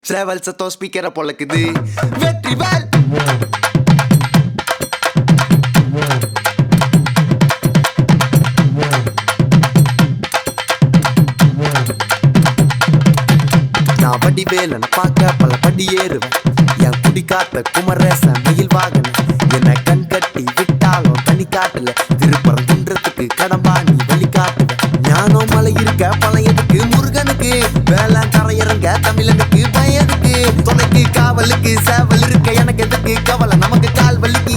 சேவல் சத்தம் ஸ்பீக்கரை பொழக்குது. வெற்றிவேல் நான் வடிவேலனை பார்க்க பல படி ஏறுவேன். என் குடி காத்த குமரேசன் மயில் வாகன என்னை கண் கட்டி விட்டாலும் தனி காட்டல. திருப்பரங்குன்றத்துக்கு கடம்பா நீ வழி காட்டுவேன். ஞானம் மலை இருக்க பழையதுக்கு முருகனுக்கு வேலை கரையிறங்க தமிழனுக்கு பயனுக்கு துணைக்கு காவலுக்கு சேவல் இருக்க எனக்கு எதுக்கு கவலை நமக்கு கால் வலிக்கு